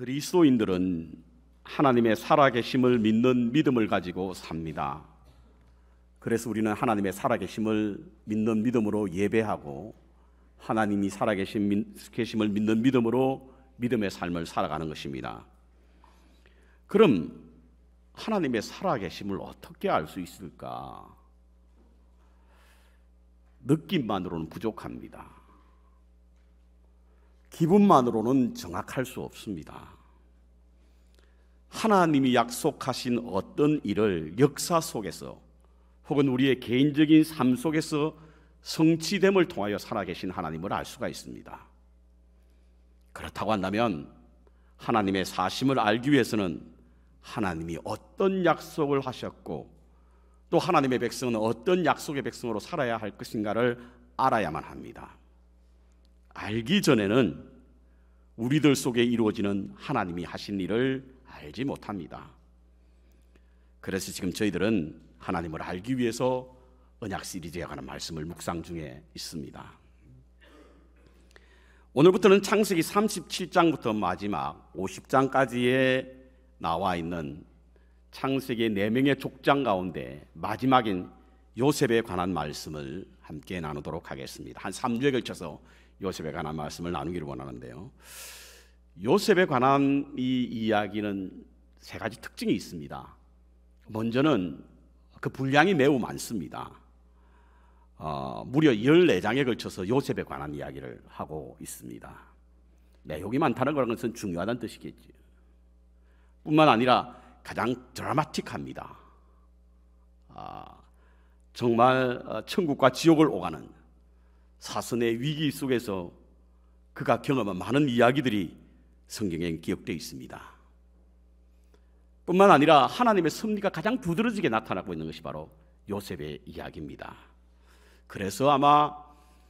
그리스도인들은 하나님의 살아계심을 믿는 믿음을 가지고 삽니다. 그래서 우리는 하나님의 살아계심을 믿는 믿음으로 예배하고 하나님이 살아계심을 믿는 믿음으로 믿음의 삶을 살아가는 것입니다. 그럼 하나님의 살아계심을 어떻게 알 수 있을까? 느낌만으로는 부족합니다. 기분만으로는 정확할 수 없습니다. 하나님이 약속하신 어떤 일을 역사 속에서 혹은 우리의 개인적인 삶 속에서 성취됨을 통하여 살아계신 하나님을 알 수가 있습니다. 그렇다고 한다면 하나님의 사심을 알기 위해서는 하나님이 어떤 약속을 하셨고 또 하나님의 백성은 어떤 약속의 백성으로 살아야 할 것인가를 알아야만 합니다. 알기 전에는 우리들 속에 이루어지는 하나님이 하신 일을 알지 못합니다. 그래서 지금 저희들은 하나님을 알기 위해서 언약 시리즈에 관한 말씀을 묵상 중에 있습니다. 오늘부터는 창세기 37장부터 마지막 50장까지에 나와 있는 창세기의 4명의 족장 가운데 마지막인 요셉에 관한 말씀을 함께 나누도록 하겠습니다. 한 3주에 걸쳐서 요셉에 관한 말씀을 나누기를 원하는데요. 요셉에 관한 이 이야기는 3가지 특징이 있습니다. 먼저는 그 분량이 매우 많습니다. 무려 14장에 걸쳐서 요셉에 관한 이야기를 하고 있습니다. 내용이 많다는 것은 중요하다는 뜻이겠죠. 뿐만 아니라 가장 드라마틱합니다. 정말 천국과 지옥을 오가는 사선의 위기 속에서 그가 경험한 많은 이야기들이 성경에 기록되어 있습니다. 뿐만 아니라 하나님의 섭리가 가장 두드러지게 나타나고 있는 것이 바로 요셉의 이야기입니다. 그래서 아마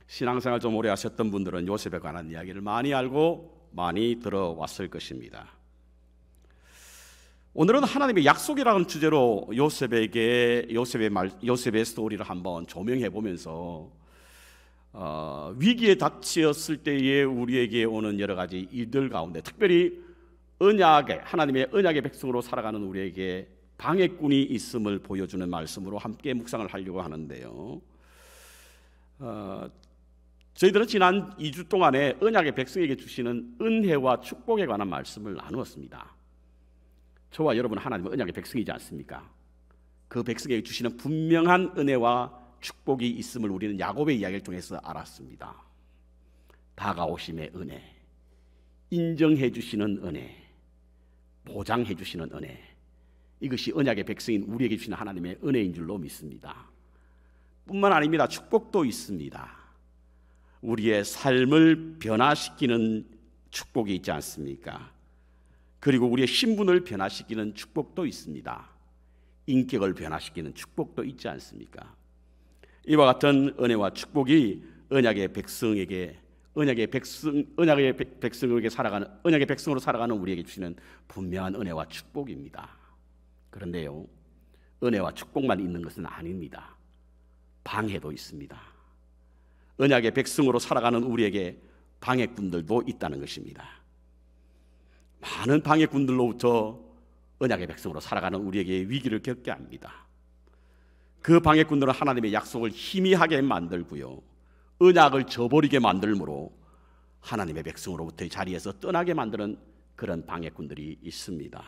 신앙생활 좀 오래 하셨던 분들은 요셉에 관한 이야기를 많이 알고 많이 들어왔을 것입니다. 오늘은 하나님의 약속이라는 주제로 요셉의 스토리를 한번 조명해 보면서 위기에 닥치었을 때에 우리에게 오는 여러 가지 일들 가운데 특별히 하나님의 언약의 백성으로 살아가는 우리에게 방해꾼이 있음을 보여주는 말씀으로 함께 묵상을 하려고 하는데요. 저희들은 지난 2주 동안에 언약의 백성에게 주시는 은혜와 축복에 관한 말씀을 나누었습니다. 저와 여러분은 하나님의 언약의 백성이지 않습니까? 그 백성에게 주시는 분명한 은혜와 축복이 있음을 우리는 야곱의 이야기를 통해서 알았습니다. 다가오심의 은혜, 인정해 주시는 은혜, 보장해 주시는 은혜, 이것이 언약의 백성인 우리에게 주시는 하나님의 은혜인 줄로 믿습니다. 뿐만 아닙니다. 축복도 있습니다. 우리의 삶을 변화시키는 축복이 있지 않습니까? 그리고 우리의 신분을 변화시키는 축복도 있습니다. 인격을 변화시키는 축복도 있지 않습니까? 이와 같은 은혜와 축복이 언약의 백성으로 살아가는 우리에게 주시는 분명한 은혜와 축복입니다. 그런데요, 은혜와 축복만 있는 것은 아닙니다. 방해도 있습니다. 언약의 백성으로 살아가는 우리에게 방해꾼들도 있다는 것입니다. 많은 방해꾼들로부터 언약의 백성으로 살아가는 우리에게 위기를 겪게 합니다. 그 방해꾼들은 하나님의 약속을 희미하게 만들고요, 언약을 저버리게 만들므로 하나님의 백성으로부터의 자리에서 떠나게 만드는 그런 방해꾼들이 있습니다.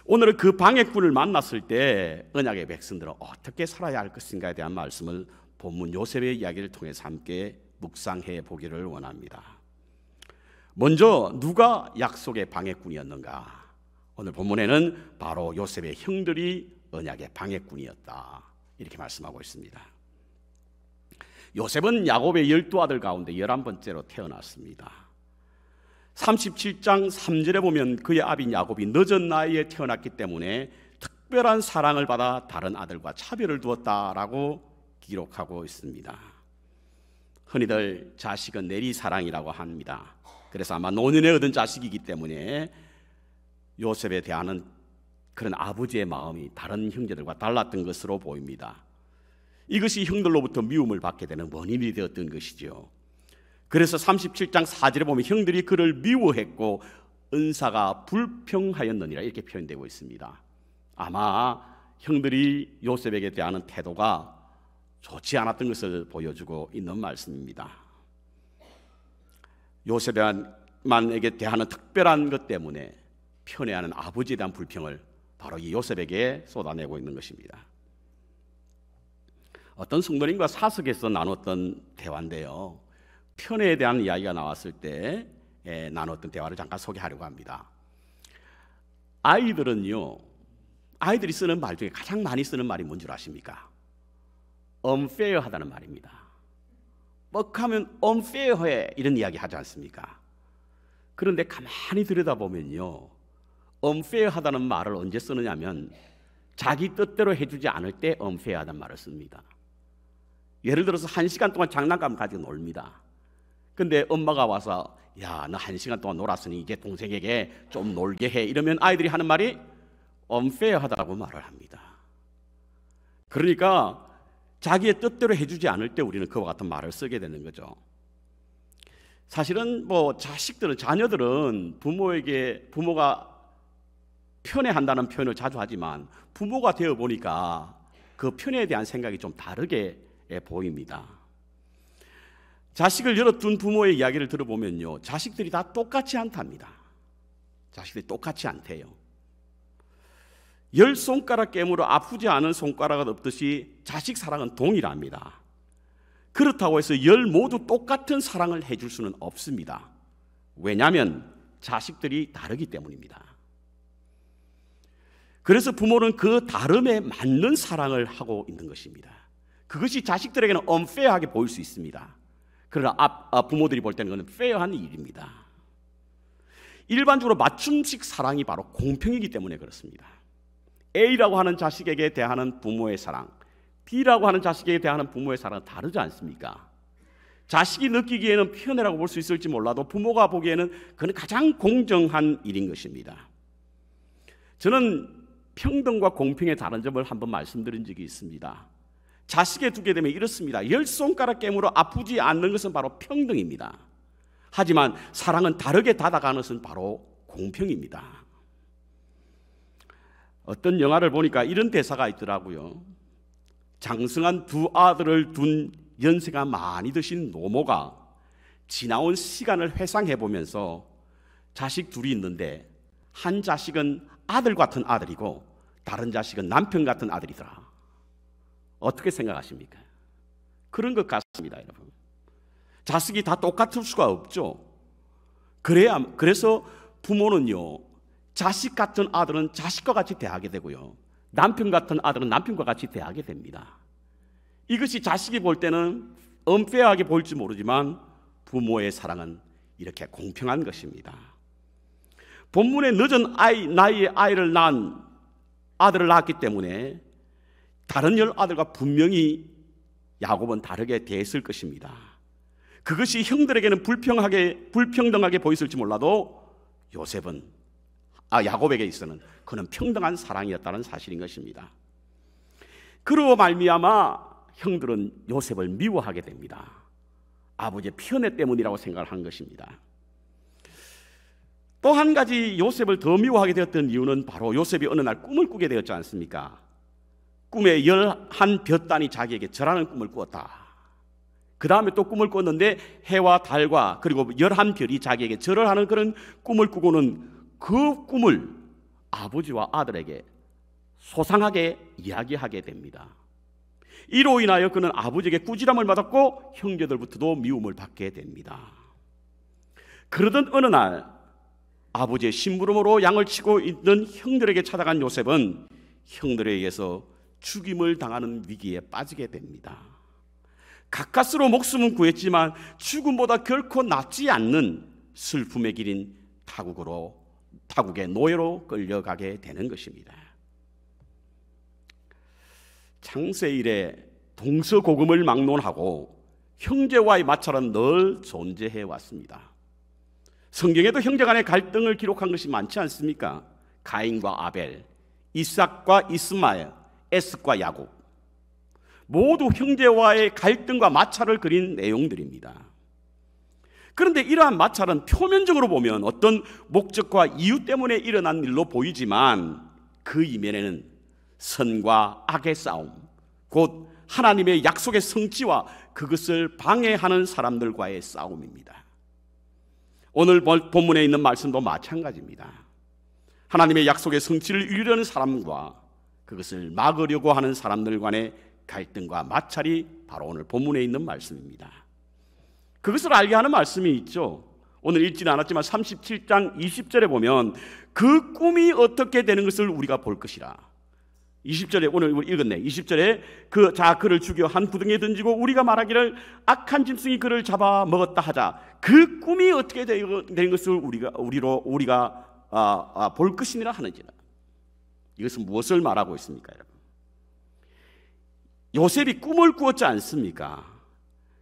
오늘은 그 방해꾼을 만났을 때 언약의 백성들은 어떻게 살아야 할 것인가에 대한 말씀을 본문 요셉의 이야기를 통해서 함께 묵상해 보기를 원합니다. 먼저 누가 약속의 방해꾼이었는가? 오늘 본문에는 바로 요셉의 형들이 언약의 방해꾼이었다, 이렇게 말씀하고 있습니다. 요셉은 야곱의 12아들 가운데 11번째로 태어났습니다. 37장 3절에 보면 그의 아비인 야곱이 늦은 나이에 태어났기 때문에 특별한 사랑을 받아 다른 아들과 차별을 두었다라고 기록하고 있습니다. 흔히들 자식은 내리사랑이라고 합니다. 그래서 아마 노년에 얻은 자식이기 때문에 요셉에 대한 그런 아버지의 마음이 다른 형제들과 달랐던 것으로 보입니다. 이것이 형들로부터 미움을 받게 되는 원인이 되었던 것이죠. 그래서 37장 4절에 보면 형들이 그를 미워했고 은사가 불평하였느니라 이렇게 표현되고 있습니다. 아마 형들이 요셉에게 대하는 태도가 좋지 않았던 것을 보여주고 있는 말씀입니다. 요셉에게 대하는 특별한 것 때문에 편애하는 아버지에 대한 불평을 바로 이 요셉에게 쏟아내고 있는 것입니다. 어떤 성도님과 사석에서 나눴던 대화인데요, 편애에 대한 이야기가 나왔을 때 나눴던 대화를 잠깐 소개하려고 합니다. 아이들이 쓰는 말 중에 가장 많이 쓰는 말이 뭔 줄 아십니까? unfair하다는 말입니다. 뻑하면 unfair해 이런 이야기 하지 않습니까? 그런데 가만히 들여다보면요, unfair하다는 말을 언제 쓰느냐면 자기 뜻대로 해주지 않을 때 unfair하다는 말을 씁니다. 예를 들어서 1시간 동안 장난감 가지고 놀니다. 근데 엄마가 와서 야, 너 1시간 동안 놀았으니 이제 동생에게 좀 놀게 해 이러면 아이들이 하는 말이 unfair하다고 말을 합니다. 그러니까 자기의 뜻대로 해주지 않을 때 우리는 그와 같은 말을 쓰게 되는 거죠. 사실은 자녀들은 부모가 편애한다는 표현을 자주 하지만 부모가 되어 보니까 그 편애에 대한 생각이 좀 다르게 보입니다. 자식을 여러 둔 부모의 이야기를 들어보면요, 자식들이 다 똑같이 않답니다. 자식들이 똑같이 않대요. 10손가락 깨물어 아프지 않은 손가락은 없듯이 자식 사랑은 동일합니다. 그렇다고 해서 10 모두 똑같은 사랑을 해줄 수는 없습니다. 왜냐하면 자식들이 다르기 때문입니다. 그래서 부모는 그 다름에 맞는 사랑을 하고 있는 것입니다. 그것이 자식들에게는 unfair하게 보일 수 있습니다. 그러나 부모들이 볼 때는 그건 페어한 일입니다. 일반적으로 맞춤식 사랑이 바로 공평이기 때문에 그렇습니다. A라고 하는 자식에게 대하는 부모의 사랑, B라고 하는 자식에게 대하는 부모의 사랑은 다르지 않습니까? 자식이 느끼기에는 편애라고 볼 수 있을지 몰라도 부모가 보기에는 그건 가장 공정한 일인 것입니다. 저는 평등과 공평의 다른 점을 한번 말씀드린 적이 있습니다. 자식에 두게 되면 이렇습니다. 10손가락 깨물어 아프지 않는 것은 바로 평등입니다. 하지만 사랑은 다르게 다가가는 것은 바로 공평입니다. 어떤 영화를 보니까 이런 대사가 있더라고요. 장성한 두 아들을 둔 연세가 많이 드신 노모가 지나온 시간을 회상해 보면서 자식 둘이 있는데 한 자식은 아들 같은 아들이고 다른 자식은 남편 같은 아들이더라. 어떻게 생각하십니까? 그런 것 같습니다, 여러분. 자식이 다 똑같을 수가 없죠. 그래서 부모는요, 자식 같은 아들은 자식과 같이 대하게 되고요, 남편 같은 아들은 남편과 같이 대하게 됩니다. 이것이 자식이 볼 때는 unfair하게 보일지 모르지만 부모의 사랑은 이렇게 공평한 것입니다. 본문에 늦은 나이에 아들을 낳았기 때문에 다른 10아들과 분명히 야곱은 다르게 대했을 것입니다. 그것이 형들에게는 불평등하게 보였을지 몰라도 야곱에게 있어서는 그는 평등한 사랑이었다는 사실인 것입니다. 그로 말미암아 형들은 요셉을 미워하게 됩니다. 아버지의 편애 때문이라고 생각을 한 것입니다. 또 한 가지 요셉을 더 미워하게 되었던 이유는 바로 요셉이 어느 날 꿈을 꾸게 되었지 않습니까? 꿈에 11볕단이 자기에게 절하는 꿈을 꾸었다. 그 다음에 또 꿈을 꿨는데 해와 달과 그리고 11별이 자기에게 절을 하는 그런 꿈을 꾸고는 그 꿈을 아버지와 아들에게 소상하게 이야기하게 됩니다. 이로 인하여 그는 아버지에게 꾸지람을 받았고 형제들부터도 미움을 받게 됩니다. 그러던 어느 날 아버지의 심부름으로 양을 치고 있는 형들에게 찾아간 요셉은 형들에 의해서 죽임을 당하는 위기에 빠지게 됩니다. 가까스로 목숨은 구했지만 죽음보다 결코 낫지 않는 슬픔의 길인 타국의 노예로 끌려가게 되는 것입니다. 창세 이래 동서고금을 막론하고 형제와의 마찰은 늘 존재해 왔습니다. 성경에도 형제 간의 갈등을 기록한 것이 많지 않습니까? 가인과 아벨, 이삭과 이스마엘, 에스과 야곱, 모두 형제와의 갈등과 마찰을 그린 내용들입니다. 그런데 이러한 마찰은 표면적으로 보면 어떤 목적과 이유 때문에 일어난 일로 보이지만 그 이면에는 선과 악의 싸움, 곧 하나님의 약속의 성취와 그것을 방해하는 사람들과의 싸움입니다. 오늘 본문에 있는 말씀도 마찬가지입니다. 하나님의 약속의 성취를 이루려는 사람과 그것을 막으려고 하는 사람들 간의 갈등과 마찰이 바로 오늘 본문에 있는 말씀입니다. 그것을 알게 하는 말씀이 있죠. 오늘 읽지는 않았지만 37장 20절에 보면 그 꿈이 어떻게 되는 것을 우리가 볼 것이라. 20절에 오늘 읽었네. 20절에 그를 죽여 한 구덩이에 던지고 우리가 말하기를 악한 짐승이 그를 잡아 먹었다 하자. 그 꿈이 어떻게 되는 것을 우리가 볼 것이니라 하는지라. 이것은 무엇을 말하고 있습니까, 여러분? 요셉이 꿈을 꾸었지 않습니까?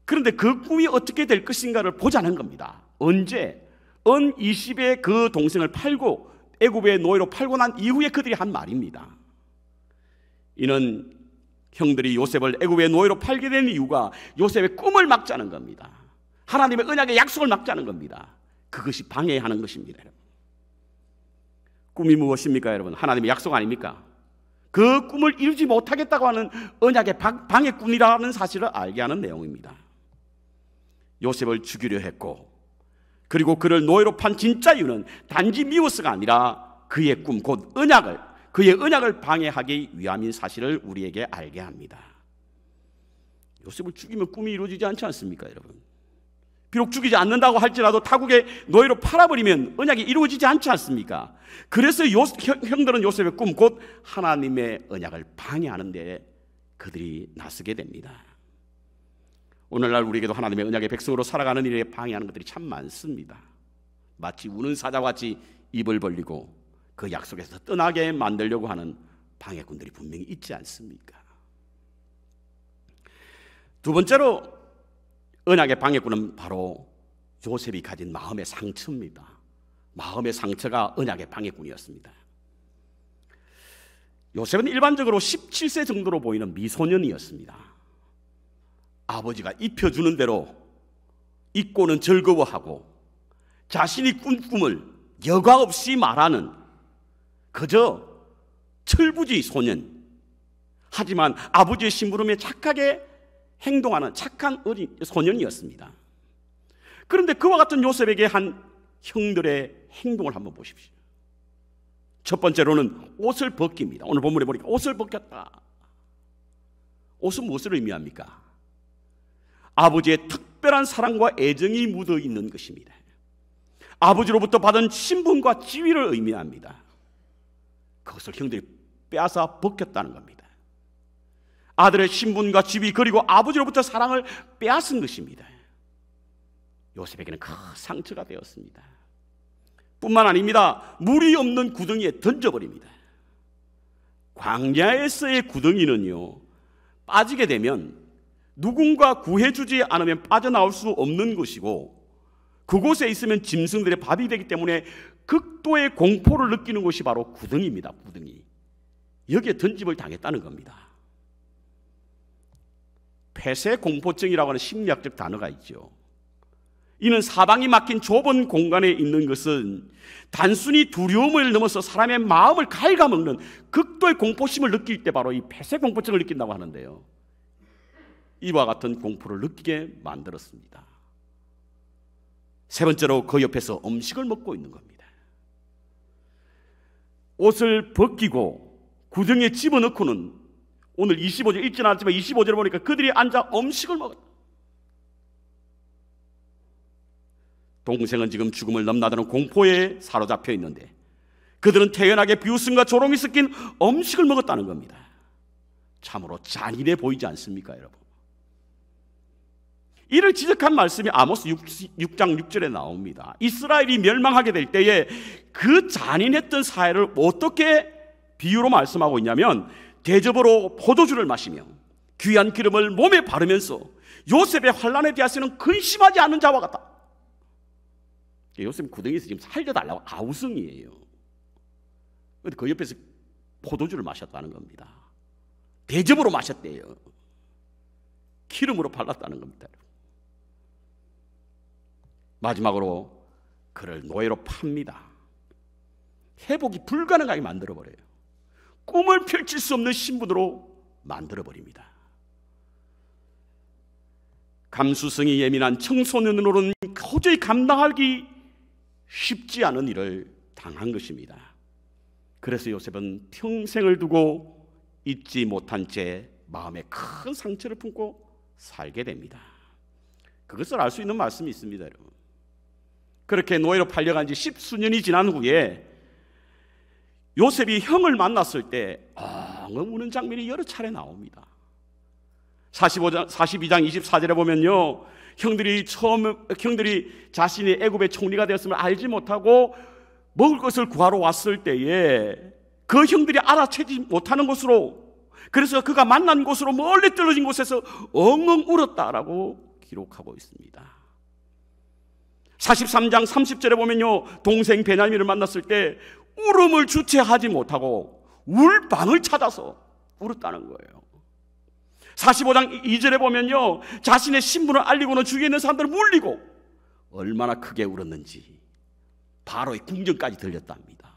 그런데 그 꿈이 어떻게 될 것인가를 보자는 겁니다. 언제? 은 20의 그 동생을 팔고 애굽의 노예로 팔고 난 이후에 그들이 한 말입니다. 이는 형들이 요셉을 애굽의 노예로 팔게 된 이유가 요셉의 꿈을 막자는 겁니다. 하나님의 언약의 약속을 막자는 겁니다. 그것이 방해하는 것입니다. 여러분. 꿈이 무엇입니까, 여러분? 하나님의 약속 아닙니까? 그 꿈을 이루지 못하겠다고 하는 언약의 방해꾼이라는 사실을 알게 하는 내용입니다. 요셉을 죽이려 했고, 그리고 그를 노예로 판 진짜 이유는 단지 미워서가 아니라 그의 꿈, 곧 그의 언약을 방해하기 위함인 사실을 우리에게 알게 합니다. 요셉을 죽이면 꿈이 이루어지지 않지 않습니까, 여러분? 비록 죽이지 않는다고 할지라도 타국의 노예로 팔아버리면 언약이 이루어지지 않지 않습니까? 그래서 형들은 요셉의 꿈, 곧 하나님의 언약을 방해하는 데 그들이 나서게 됩니다. 오늘날 우리에게도 하나님의 언약의 백성으로 살아가는 일에 방해하는 것들이 참 많습니다. 마치 우는 사자같이 입을 벌리고 그 약속에서 떠나게 만들려고 하는 방해꾼들이 분명히 있지 않습니까? 두 번째로 언약의 방해꾼은 바로 요셉이 가진 마음의 상처입니다. 마음의 상처가 언약의 방해꾼이었습니다. 요셉은 일반적으로 17세 정도로 보이는 미소년이었습니다. 아버지가 입혀주는 대로 입고는 즐거워하고 자신이 꾼 꿈을 여과 없이 말하는 그저 철부지 소년, 하지만 아버지의 심부름에 착하게 행동하는 착한 어린 소년이었습니다. 그런데 그와 같은 요셉에게 한 형들의 행동을 한번 보십시오. 첫 번째로는 옷을 벗깁니다. 오늘 본문에 보니까 옷을 벗겼다. 옷은 무엇을 의미합니까? 아버지의 특별한 사랑과 애정이 묻어 있는 것입니다. 아버지로부터 받은 신분과 지위를 의미합니다. 그것을 형들이 빼앗아 벗겼다는 겁니다. 아들의 신분과 지위 그리고 아버지로부터 사랑을 빼앗은 것입니다. 요셉에게는 큰 상처가 되었습니다. 뿐만 아닙니다. 물이 없는 구덩이에 던져버립니다. 광야에서의 구덩이는요, 빠지게 되면 누군가 구해주지 않으면 빠져나올 수 없는 곳이고, 그곳에 있으면 짐승들의 밥이 되기 때문에 극도의 공포를 느끼는 곳이 바로 구덩이입니다. 구덩이. 여기에 던짐을 당했다는 겁니다. 폐쇄공포증이라고 하는 심리학적 단어가 있죠. 이는 사방이 막힌 좁은 공간에 있는 것은 단순히 두려움을 넘어서 사람의 마음을 갉아먹는 극도의 공포심을 느낄 때 바로 이 폐쇄공포증을 느낀다고 하는데요, 이와 같은 공포를 느끼게 만들었습니다. 세 번째로 그 옆에서 음식을 먹고 있는 겁니다. 옷을 벗기고 구덩이에 집어넣고는 오늘 25절 읽지는 않았지만 25절을 보니까 그들이 앉아 음식을 먹었다. 동생은 지금 죽음을 넘나드는 공포에 사로잡혀 있는데 그들은 태연하게 비웃음과 조롱이 섞인 음식을 먹었다는 겁니다. 참으로 잔인해 보이지 않습니까, 여러분? 이를 지적한 말씀이 아모스 6장 6절에 나옵니다. 이스라엘이 멸망하게 될 때에 그 잔인했던 사회를 어떻게 비유로 말씀하고 있냐면, 대접으로 포도주를 마시며 귀한 기름을 몸에 바르면서 요셉의 환난에 대해서는 근심하지 않는 자와 같다. 요셉은 구덩이에서 지금 살려달라고 아우성이에요. 그런데 그 옆에서 포도주를 마셨다는 겁니다. 대접으로 마셨대요. 기름으로 발랐다는 겁니다. 마지막으로 그를 노예로 팝니다. 회복이 불가능하게 만들어버려요. 꿈을 펼칠 수 없는 신분으로 만들어버립니다. 감수성이 예민한 청소년으로는 도저히 감당하기 쉽지 않은 일을 당한 것입니다. 그래서 요셉은 평생을 두고 잊지 못한 채 마음에 큰 상처를 품고 살게 됩니다. 그것을 알 수 있는 말씀이 있습니다, 여러분. 그렇게 노예로 팔려간 지 10수년이 지난 후에 요셉이 형을 만났을 때 엉엉 우는 장면이 여러 차례 나옵니다. 42장 24절에 보면요, 형들이 자신이 애굽의 총리가 되었음을 알지 못하고 먹을 것을 구하러 왔을 때에 그 형들이 알아채지 못하는 곳으로, 그래서 그가 만난 곳으로 멀리 떨어진 곳에서 엉엉 울었다라고 기록하고 있습니다. 43장 30절에 보면요, 동생 베냐민을 만났을 때 울음을 주체하지 못하고 울방을 찾아서 울었다는 거예요. 45장 2절에 보면요, 자신의 신분을 알리고는 주위에 있는 사람들을 물리고 얼마나 크게 울었는지 바로의 궁전까지 들렸답니다.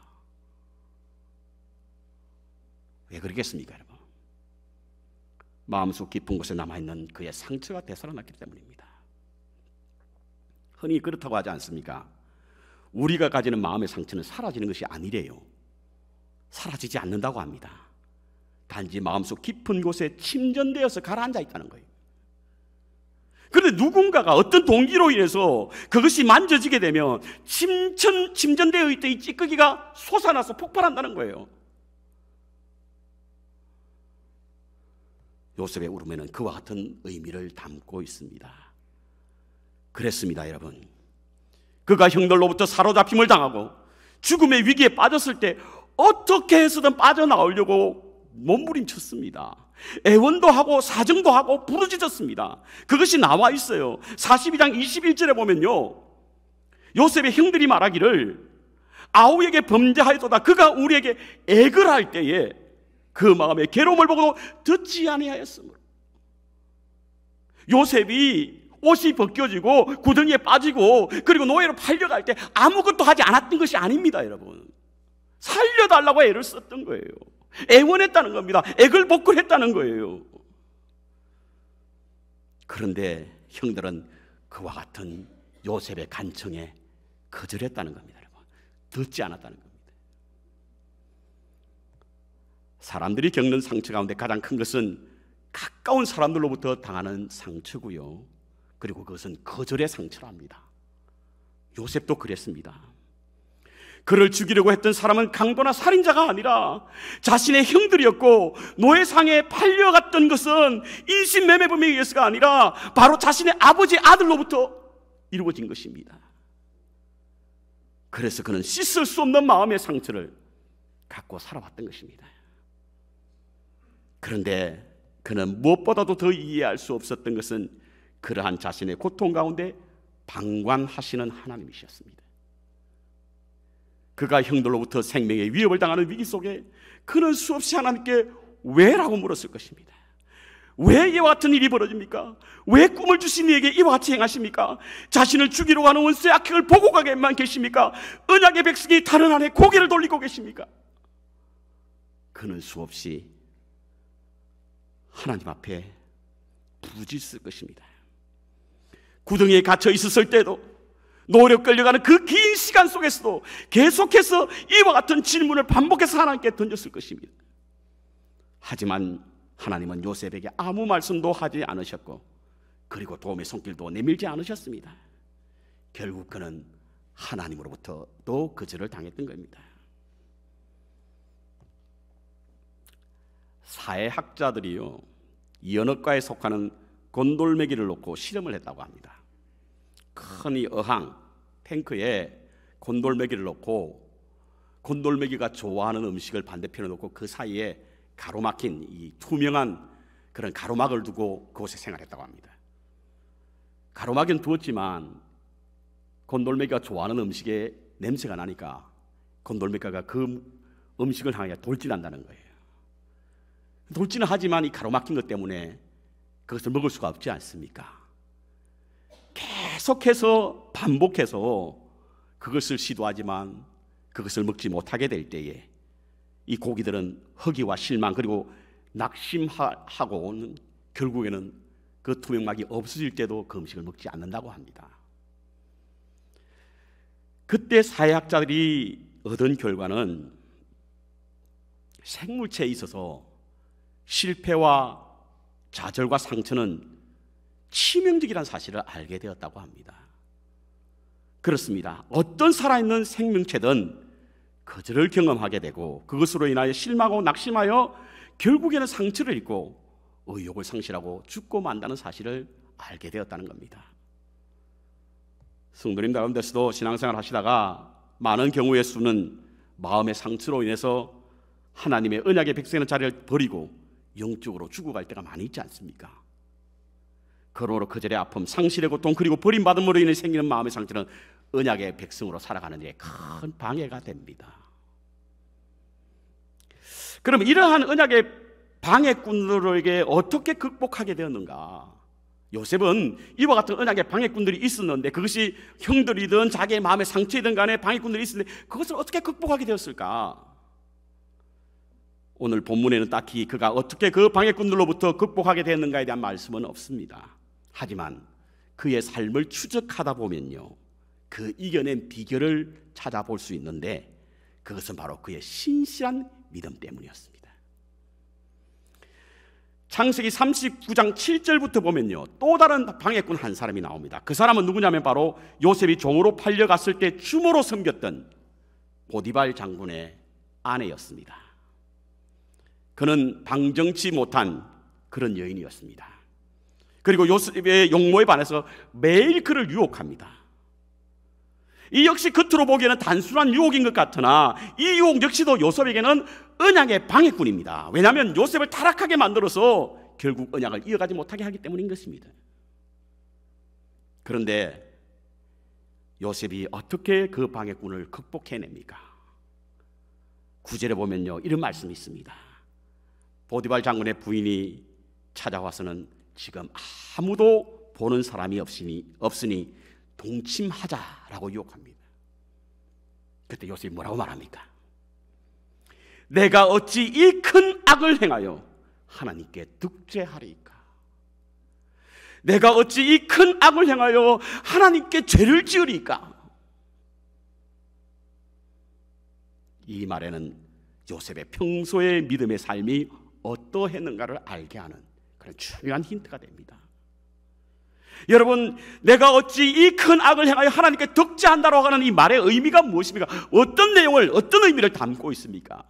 왜 그러겠습니까, 여러분? 마음속 깊은 곳에 남아있는 그의 상처가 되살아났기 때문입니다. 흔히 그렇다고 하지 않습니까? 우리가 가지는 마음의 상처는 사라지는 것이 아니래요. 사라지지 않는다고 합니다. 단지 마음속 깊은 곳에 침전되어서 가라앉아 있다는 거예요. 그런데 누군가가 어떤 동기로 인해서 그것이 만져지게 되면 침전되어 있던 이 찌꺼기가 솟아나서 폭발한다는 거예요. 요셉의 울음에는 그와 같은 의미를 담고 있습니다. 그랬습니다, 여러분. 그가 형들로부터 사로잡힘을 당하고 죽음의 위기에 빠졌을 때 어떻게 해서든 빠져나오려고 몸부림쳤습니다. 애원도 하고 사정도 하고 부르짖었습니다. 그것이 나와 있어요. 42장 21절에 보면요, 요셉의 형들이 말하기를 아우에게 범죄하였도다. 그가 우리에게 애걸 할 때에 그 마음의 괴로움을 보고도 듣지 아니하였으므로. 요셉이 옷이 벗겨지고 구덩이에 빠지고 그리고 노예로 팔려갈 때 아무것도 하지 않았던 것이 아닙니다, 여러분. 살려달라고 애를 썼던 거예요. 애원했다는 겁니다. 애걸복걸했다는 거예요. 그런데 형들은 그와 같은 요셉의 간청에 거절했다는 겁니다, 여러분. 듣지 않았다는 겁니다. 사람들이 겪는 상처 가운데 가장 큰 것은 가까운 사람들로부터 당하는 상처고요, 그리고 그것은 거절의 상처랍니다. 요셉도 그랬습니다. 그를 죽이려고 했던 사람은 강도나 살인자가 아니라 자신의 형들이었고, 노예상에 팔려갔던 것은 인신매매범에 의해서가 아니라 바로 자신의 아버지 아들로부터 이루어진 것입니다. 그래서 그는 씻을 수 없는 마음의 상처를 갖고 살아왔던 것입니다. 그런데 그는 무엇보다도 더 이해할 수 없었던 것은 그러한 자신의 고통 가운데 방관하시는 하나님이셨습니다. 그가 형들로부터 생명의 위협을 당하는 위기 속에 그는 수없이 하나님께 왜라고 물었을 것입니다. 왜 이와 같은 일이 벌어집니까? 왜 꿈을 주신 이에게 이와 같이 행하십니까? 자신을 죽이러 가는 원수의 악행을 보고 가게만 계십니까? 언약의 백성이 다른 안에 고개를 돌리고 계십니까? 그는 수없이 하나님 앞에 부르짖을 것입니다. 구덩이에 갇혀 있었을 때도, 노력 끌려가는 그 긴 시간 속에서도 계속해서 이와 같은 질문을 반복해서 하나님께 던졌을 것입니다. 하지만 하나님은 요셉에게 아무 말씀도 하지 않으셨고, 그리고 도움의 손길도 내밀지 않으셨습니다. 결국 그는 하나님으로부터 또 거절을 당했던 겁니다. 사회학자들이요, 연어과에 속하는 곤돌메기를 놓고 실험을 했다고 합니다. 큰 이 어항 탱크에 곤돌메기를 놓고 곤돌메기가 좋아하는 음식을 반대편에 놓고 그 사이에 가로막힌 이 투명한 그런 가로막을 두고 그곳에 생활했다고 합니다. 가로막은 두었지만 곤돌메기가 좋아하는 음식에 냄새가 나니까 곤돌메기가 그 음식을 향해 돌진한다는 거예요. 돌진은 하지만 이 가로막힌 것 때문에 그것을 먹을 수가 없지 않습니까? 계속해서 반복해서 그것을 시도하지만 그것을 먹지 못하게 될 때에 이 고기들은 허기와 실망 그리고 낙심하고 결국에는 그 투명막이 없어질 때도 그 음식을 먹지 않는다고 합니다. 그때 사회학자들이 얻은 결과는 생물체에 있어서 실패와 좌절과 상처는 치명적이라는 사실을 알게 되었다고 합니다. 그렇습니다. 어떤 살아있는 생명체든 거절을 경험하게 되고 그것으로 인하여 실망하고 낙심하여 결국에는 상처를 입고 의욕을 상실하고 죽고 만다는 사실을 알게 되었다는 겁니다. 성도님 가운데서도 신앙생활 하시다가 많은 경우의 수는 마음의 상처로 인해서 하나님의 언약의 백성의 자리를 버리고 영적으로 죽어갈 때가 많이 있지 않습니까? 그러므로 거절의 아픔, 상실의 고통 그리고 버림받음으로 인해 생기는 마음의 상처는 언약의 백성으로 살아가는 데 큰 방해가 됩니다. 그럼 이러한 언약의 방해꾼들에게 어떻게 극복하게 되었는가? 요셉은 이와 같은 언약의 방해꾼들이 있었는데 그것이 형들이든 자기의 마음의 상처이든 간에 방해꾼들이 있었는데 그것을 어떻게 극복하게 되었을까? 오늘 본문에는 딱히 그가 어떻게 그 방해꾼들로부터 극복하게 되었는가에 대한 말씀은 없습니다. 하지만 그의 삶을 추적하다 보면요, 그 이겨낸 비결을 찾아볼 수 있는데 그것은 바로 그의 신실한 믿음 때문이었습니다. 창세기 39장 7절부터 보면요, 또 다른 방해꾼 한 사람이 나옵니다. 그 사람은 누구냐면 바로 요셉이 종으로 팔려갔을 때 주모로 섬겼던 보디발 장군의 아내였습니다. 그는 방정치 못한 그런 여인이었습니다. 그리고 요셉의 용모에 반해서 매일 그를 유혹합니다. 이 역시 겉으로 보기에는 단순한 유혹인 것 같으나 이 유혹 역시도 요셉에게는 언약의 방해꾼입니다. 왜냐하면 요셉을 타락하게 만들어서 결국 언약을 이어가지 못하게 하기 때문인 것입니다. 그런데 요셉이 어떻게 그 방해꾼을 극복해냅니까? 9절에 보면요, 이런 말씀이 있습니다. 보디발 장군의 부인이 찾아와서는 지금 아무도 보는 사람이 없으니 동침하자라고 유혹합니다. 그때 요셉이 뭐라고 말합니까? 내가 어찌 이 큰 악을 행하여 하나님께 득죄하리이까? 내가 어찌 이 큰 악을 행하여 하나님께 죄를 지으리이까? 이 말에는 요셉의 평소의 믿음의 삶이 어떠했는가를 알게 하는 그런 중요한 힌트가 됩니다. 여러분, 내가 어찌 이 큰 악을 행하여 하나님께 득죄한다고 하는 이 말의 의미가 무엇입니까? 어떤 내용을, 어떤 의미를 담고 있습니까?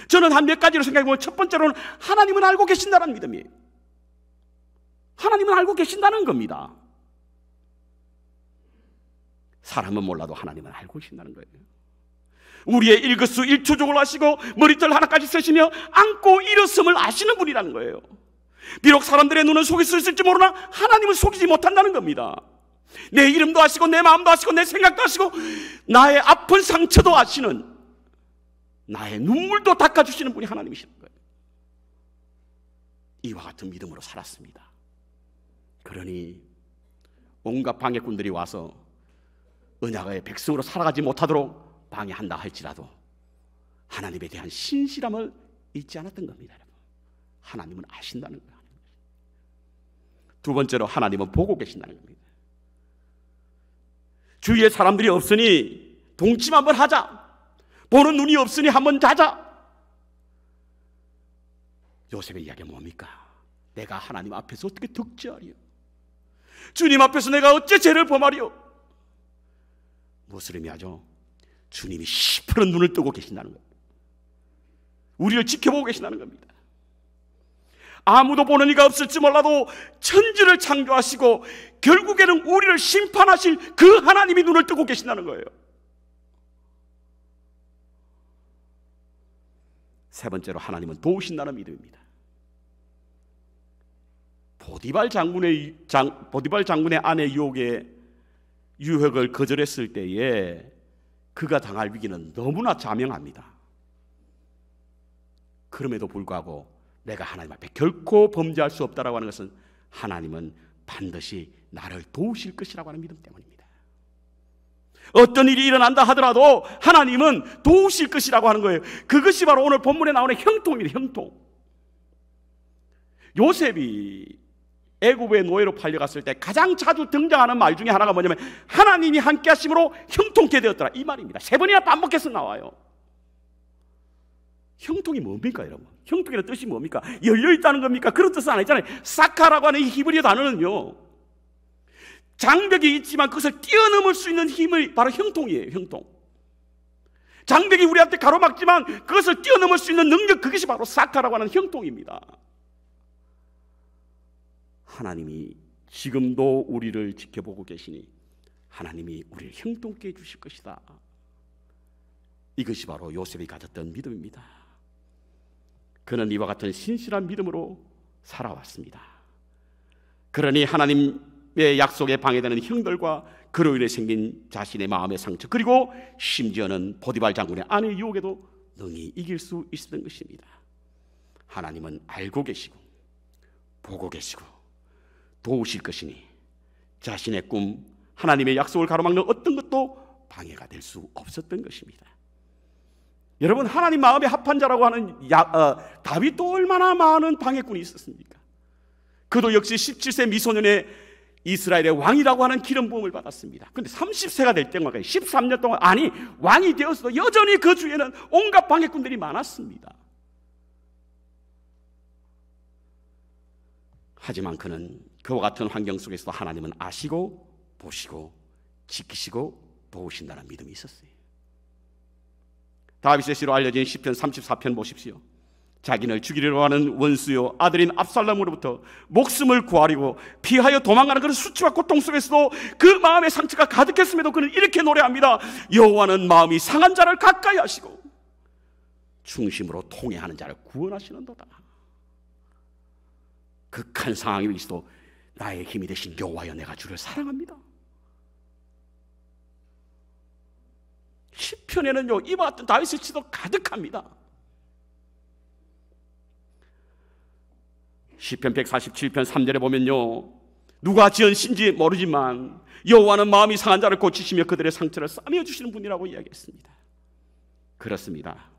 저는 한 몇 가지로 생각해보면 첫 번째로는 하나님은 알고 계신다는 믿음이에요. 하나님은 알고 계신다는 겁니다. 사람은 몰라도 하나님은 알고 계신다는 거예요. 우리의 일거수 일투족을 아시고 머리털 하나까지 쓰시며 안고 일었음을 아시는 분이라는 거예요. 비록 사람들의 눈은 속일 수 있을지 모르나 하나님은 속이지 못한다는 겁니다. 내 이름도 아시고 내 마음도 아시고 내 생각도 아시고 나의 아픈 상처도 아시는, 나의 눈물도 닦아주시는 분이 하나님이시는 거예요. 이와 같은 믿음으로 살았습니다. 그러니 온갖 방해꾼들이 와서 언약의 백성으로 살아가지 못하도록 방해한다 할지라도 하나님에 대한 신실함을 잊지 않았던 겁니다. 여러분, 하나님은 아신다는 거예요. 두 번째로 하나님은 보고 계신다는 겁니다. 주위에 사람들이 없으니 동침 한번 하자, 보는 눈이 없으니 한번 자자. 요셉의 이야기가 뭡니까? 내가 하나님 앞에서 어떻게 득죄하리요? 주님 앞에서 내가 어째 죄를 범하리요? 무엇을 의미하죠? 주님이 시퍼런 눈을 뜨고 계신다는 겁니다. 우리를 지켜보고 계신다는 겁니다. 아무도 보는 이가 없을지 몰라도 천지를 창조하시고 결국에는 우리를 심판하실 그 하나님이 눈을 뜨고 계신다는 거예요. 세 번째로 하나님은 도우신다는 믿음입니다. 보디발 장군의 아내 유혹을 거절했을 때에 그가 당할 위기는 너무나 자명합니다. 그럼에도 불구하고 내가 하나님 앞에 결코 범죄할 수 없다라고 하는 것은 하나님은 반드시 나를 도우실 것이라고 하는 믿음 때문입니다. 어떤 일이 일어난다 하더라도 하나님은 도우실 것이라고 하는 거예요. 그것이 바로 오늘 본문에 나오는 형통입니다. 형통. 요셉이 애굽의 노예로 팔려갔을 때 가장 자주 등장하는 말 중에 하나가 뭐냐면 하나님이 함께 하심으로 형통케 되었더라, 이 말입니다. 3번이나 반복해서 나와요. 형통이 뭡니까, 여러분? 형통이라는 뜻이 뭡니까? 열려있다는 겁니까? 그런 뜻은 아니잖아요. 사카라고 하는 이 히브리어 단어는요, 장벽이 있지만 그것을 뛰어넘을 수 있는 힘이 바로 형통이에요. 형통. 장벽이 우리한테 가로막지만 그것을 뛰어넘을 수 있는 능력, 그것이 바로 사카라고 하는 형통입니다. 하나님이 지금도 우리를 지켜보고 계시니 하나님이 우리를 형통케 해주실 것이다. 이것이 바로 요셉이 가졌던 믿음입니다. 그는 이와 같은 신실한 믿음으로 살아왔습니다. 그러니 하나님의 약속에 방해되는 형들과 그로 인해 생긴 자신의 마음의 상처, 그리고 심지어는 보디발 장군의 아내의 유혹에도 능히 이길 수 있었던 것입니다. 하나님은 알고 계시고 보고 계시고 도우실 것이니 자신의 꿈, 하나님의 약속을 가로막는 어떤 것도 방해가 될 수 없었던 것입니다. 여러분, 하나님 마음에 합한 자라고 하는 다윗도 얼마나 많은 방해꾼이 있었습니까? 그도 역시 17세 미소년의 이스라엘의 왕이라고 하는 기름 부음을 받았습니다. 그런데 30세가 될 때마다 13년 동안, 아니 왕이 되어서도 여전히 그 주위에는 온갖 방해꾼들이 많았습니다. 하지만 그는 그와 같은 환경 속에서도 하나님은 아시고 보시고 지키시고 도우신다는 믿음이 있었어요. 다윗의 시로 알려진 시편 34편 보십시오. 자기를 죽이려고 하는 원수요 아들인 압살롬으로부터 목숨을 구하려고 피하여 도망가는 그런 수치와 고통 속에서도 그 마음의 상처가 가득했음에도 그는 이렇게 노래합니다. 여호와는 마음이 상한 자를 가까이 하시고 중심으로 통회하는 자를 구원하시는도다. 극한 상황이 있어도 나의 힘이 되신 여호와여, 내가 주를 사랑합니다. 시편에는요 이와 같은 다윗의 시도 가득합니다. 시편 147편 3절에 보면요, 누가 지으신지 모르지만 여호와는 마음이 상한 자를 고치시며 그들의 상처를 싸매어 주시는 분이라고 이야기했습니다. 그렇습니다.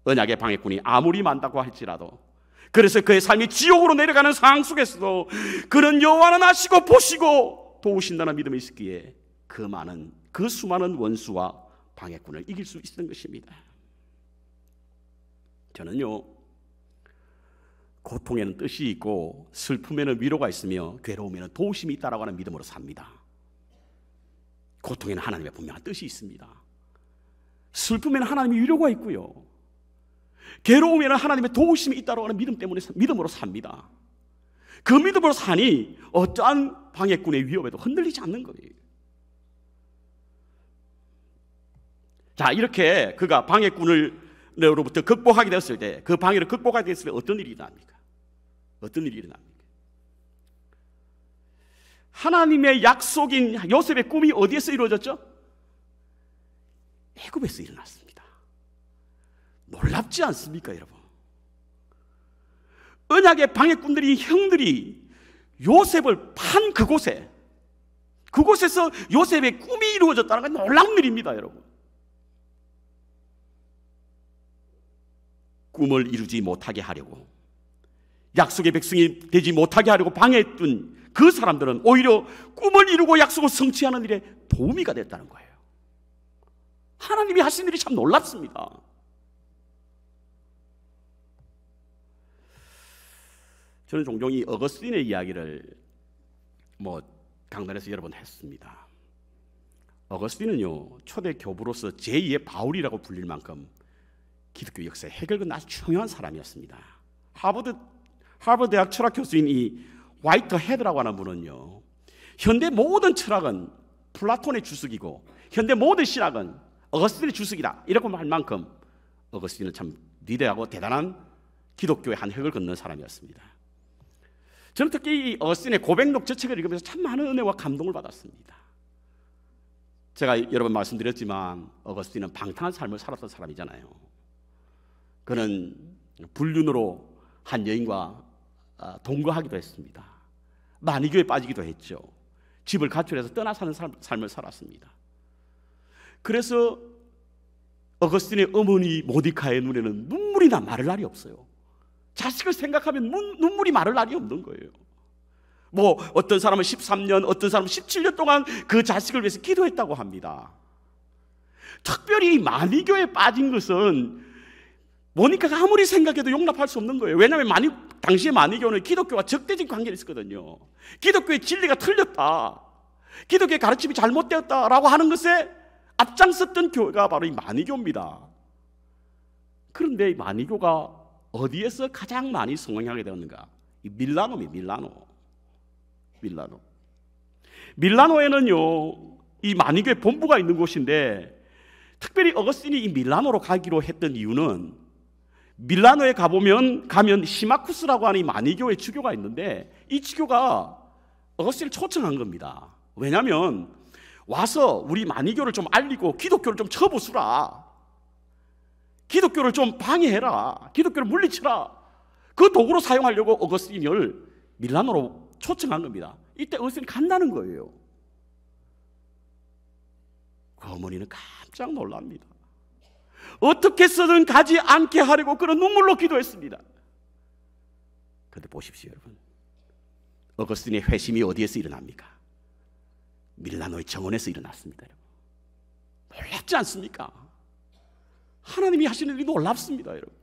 언약의 방해꾼이 아무리 많다고 할지라도, 그래서 그의 삶이 지옥으로 내려가는 상황 속에서도 그는 여호와는 아시고 보시고 도우신다는 믿음이 있었기에 그 수많은 원수와 방해꾼을 이길 수 있었던 것입니다. 저는요, 고통에는 뜻이 있고 슬픔에는 위로가 있으며 괴로움에는 도우심이 있다라고 하는 믿음으로 삽니다. 고통에는 하나님의 분명한 뜻이 있습니다. 슬픔에는 하나님의 위로가 있고요, 괴로움에는 하나님의 도우심이 있다라고 하는 믿음으로 삽니다. 그 믿음으로 사니 어떠한 방해꾼의 위협에도 흔들리지 않는 거예요. 자, 이렇게 그가 방해꾼으로부터 극복하게 되었을 때, 그 방해를 극복하게 되었을 때 어떤 일이 일어납니까? 어떤 일이 일어납니까? 하나님의 약속인 요셉의 꿈이 어디에서 이루어졌죠? 애굽에서 일어났습니다. 놀랍지 않습니까, 여러분? 언약의 방해꾼들이, 형들이 요셉을 판 그곳에서 요셉의 꿈이 이루어졌다는 건 놀라운 일입니다, 여러분. 꿈을 이루지 못하게 하려고, 약속의 백성이 되지 못하게 하려고 방해했던 그 사람들은 오히려 꿈을 이루고 약속을 성취하는 일에 도우미가 됐다는 거예요. 하나님이 하신 일이 참 놀랍습니다. 저는 종종 이 어거스틴의 이야기를 강단에서 여러 번 했습니다. 어거스틴은요, 초대 교부로서 제2의 바울이라고 불릴 만큼 기독교 역사의 해결은 아주 중요한 사람이었습니다. 하버드 대학 철학 교수인 이 화이트 헤드라고 하는 분은요, 현대 모든 철학은 플라톤의 주석이고 현대 모든 신학은 어거스틴의 주석이다, 이라고 할 만큼 어거스틴은 참 위대하고 대단한 기독교의 한 획을 걷는 사람이었습니다. 저는 특히 이 어거스틴의 고백록 저 책을 읽으면서 참 많은 은혜와 감동을 받았습니다. 제가 여러 번 말씀드렸지만 어거스틴은 방탕한 삶을 살았던 사람이잖아요. 그는 불륜으로 한 여인과 동거하기도 했습니다. 만이교에 빠지기도 했죠. 집을 가출해서 떠나 사는 삶을 살았습니다. 그래서 어거스틴의 어머니 모디카의 눈에는 눈물이 마를 날이 없어요. 자식을 생각하면 눈물이 마를 날이 없는 거예요. 뭐 어떤 사람은 13년, 어떤 사람은 17년 동안 그 자식을 위해서 기도했다고 합니다. 특별히 마니교에 빠진 것은 모니카가 아무리 생각해도 용납할 수 없는 거예요. 왜냐하면 당시의 마니교는 기독교와 적대적인 관계가 있었거든요. 기독교의 진리가 틀렸다, 기독교의 가르침이 잘못되었다라고 하는 것에 앞장섰던 교회가 바로 이 마니교입니다. 그런데 이 마니교가 어디에서 가장 많이 성행하게 되었는가? 이 밀라노입니다. 밀라노에는요, 이 마니교의 본부가 있는 곳인데, 특별히 어거스틴이 이 밀라노로 가기로 했던 이유는, 밀라노에 가면 시마쿠스라고 하는 이 마니교의 주교가 있는데, 이 주교가 어거스틴을 초청한 겁니다. 왜냐하면 와서 우리 마니교를 좀 알리고 기독교를 좀 쳐부수라, 기독교를 좀 방해해라, 기독교를 물리치라, 그 도구로 사용하려고 어거스틴을 밀라노로 초청한 겁니다. 이때 어거스틴이 간다는 거예요. 그 어머니는 깜짝 놀랍니다. 어떻게 해서든 가지 않게 하려고 그런 눈물로 기도했습니다. 그런데 보십시오, 여러분. 어거스틴의 회심이 어디에서 일어납니까? 밀라노의 정원에서 일어났습니다. 여러분. 놀랍지 않습니까? 하나님이 하시는 일이 놀랍습니다, 여러분.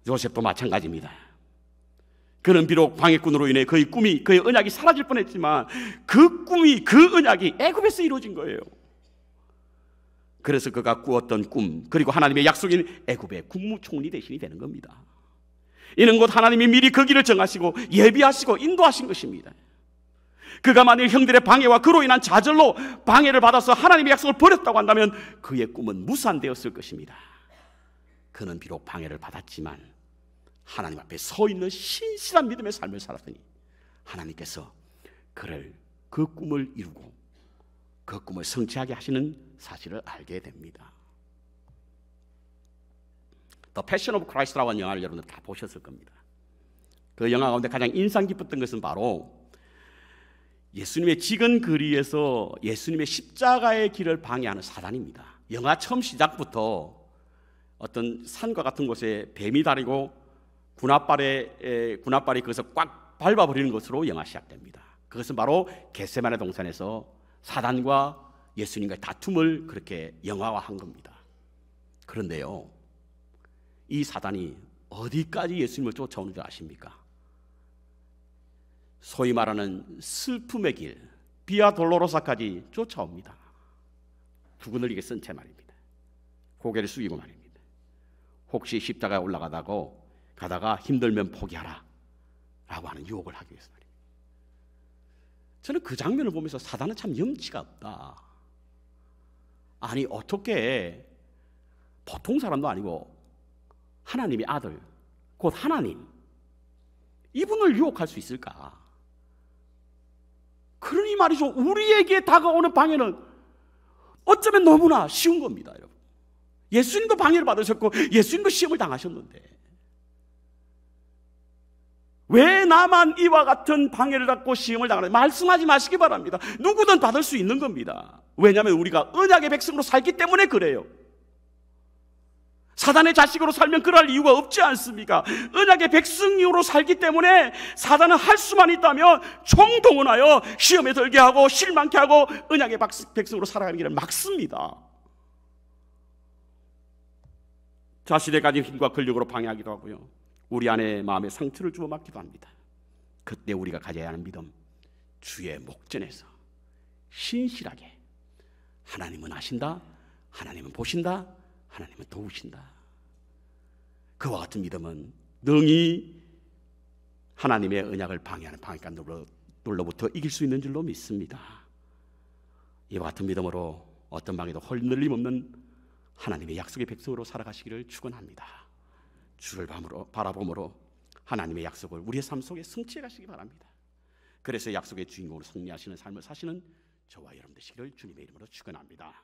요셉도 마찬가지입니다. 그는 비록 방해꾼으로 인해 그의 꿈이, 그의 언약이 사라질 뻔했지만 그 꿈이, 그 언약이 애굽에서 이루어진 거예요. 그래서 그가 꾸었던 꿈, 그리고 하나님의 약속인 애굽의 국무총리 대신이 되는 겁니다. 이는 곧 하나님이 미리 그 길을 정하시고 예비하시고 인도하신 것입니다. 그가 만일 형들의 방해와 그로 인한 좌절로 방해를 받아서 하나님의 약속을 버렸다고 한다면 그의 꿈은 무산되었을 것입니다. 그는 비록 방해를 받았지만 하나님 앞에 서 있는 신실한 믿음의 삶을 살았더니 하나님께서 그를, 그 꿈을 이루고 그 꿈을 성취하게 하시는 사실을 알게 됩니다. The Passion of Christ라고 하는 영화를 여러분들 다 보셨을 겁니다. 그 영화 가운데 가장 인상 깊었던 것은 바로 예수님의 지근 거리에서 예수님의 십자가의 길을 방해하는 사단입니다. 영화 처음 시작부터 어떤 산과 같은 곳에 뱀이 다니고 군합발이 그것을 꽉 밟아버리는 것으로 영화 시작됩니다. 그것은 바로 겟세마네 동산에서 사단과 예수님과의 다툼을 그렇게 영화화한 겁니다. 그런데요, 이 사단이 어디까지 예수님을 쫓아오는 줄 아십니까? 소위 말하는 슬픔의 길, 비아 돌로로사까지 쫓아옵니다. 두 그늘 이게 쓴 채 말입니다. 고개를 숙이고 말입니다. 혹시 십자가에 가다가 힘들면 포기하라 라고 하는 유혹을 하기 위해서 말입니다. 저는 그 장면을 보면서 사단은 참 염치가 없다. 아니, 어떻게 보통 사람도 아니고 하나님의 아들, 곧 하나님, 이분을 유혹할 수 있을까? 그러니 말이죠, 우리에게 다가오는 방해는 어쩌면 너무나 쉬운 겁니다, 여러분. 예수님도 방해를 받으셨고 예수님도 시험을 당하셨는데 왜 나만 이와 같은 방해를 받고 시험을 당하는지 말씀하지 마시기 바랍니다. 누구든 받을 수 있는 겁니다. 왜냐하면 우리가 언약의 백성으로 살기 때문에 그래요. 사단의 자식으로 살면 그럴 이유가 없지 않습니까? 언약의 백성으로 살기 때문에 사단은 할 수만 있다면 총동원하여 시험에 들게 하고 실망케 하고 언약의 백성으로 살아가는 길을 막습니다. 자신의 가진 힘과 권력으로 방해하기도 하고요, 우리 안에 마음에 상처를 주어 맞기도 합니다. 그때 우리가 가져야 하는 믿음, 주의 목전에서 신실하게 하나님은 아신다, 하나님은 보신다, 하나님은 도우신다. 그와 같은 믿음은 능히 하나님의 언약을 방해하는 방해꾼들로부터 이길 수 있는 줄로 믿습니다. 이와 같은 믿음으로 어떤 방에도 흔들림 없는 하나님의 약속의 백성으로 살아가시기를 축원합니다. 주를 바라봄으로 하나님의 약속을 우리의 삶 속에 성취해 가시기 바랍니다. 그래서 약속의 주인공으로 승리하시는 삶을 사시는 저와 여러분 되시기를 주님의 이름으로 축원합니다.